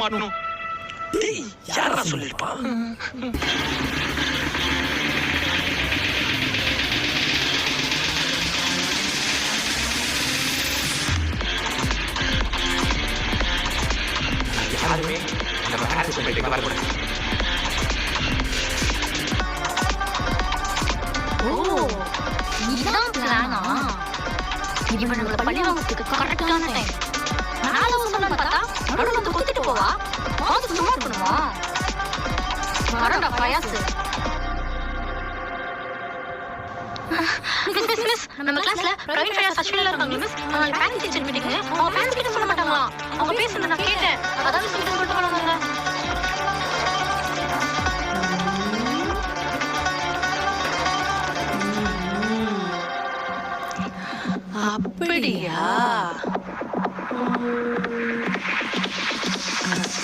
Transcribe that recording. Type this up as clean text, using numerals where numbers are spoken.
மாட்டணும். டேய் யாரா சொல்லிருப்பா? யாருமே நம்ம ஹாரிஸ் வீட்டுக்கு வரக்கூடாது. ஓ இதுதான் பிளானா? இவனுங்களை பழி வாங்கறதுக்கு கரெக்டான டைம். நாளை சொன்னு பார்த்தா நடுவில் வந்து குத்திட்டு போவா. வாங்க சும்மா பண்ணுவா. வரடா பயாசு. மிஸ் நம்ம கிளாஸ்ல பிரவீன் ஃபயா சஷ்மிலா இருக்காங்க மிஸ். Parents teacher meeting. அவங்க பேரண்ட்ஸ் கிட்ட சொல்ல மாட்டாங்களா? அவங்க பேசுறத நான் கேட்டேன். அதாவது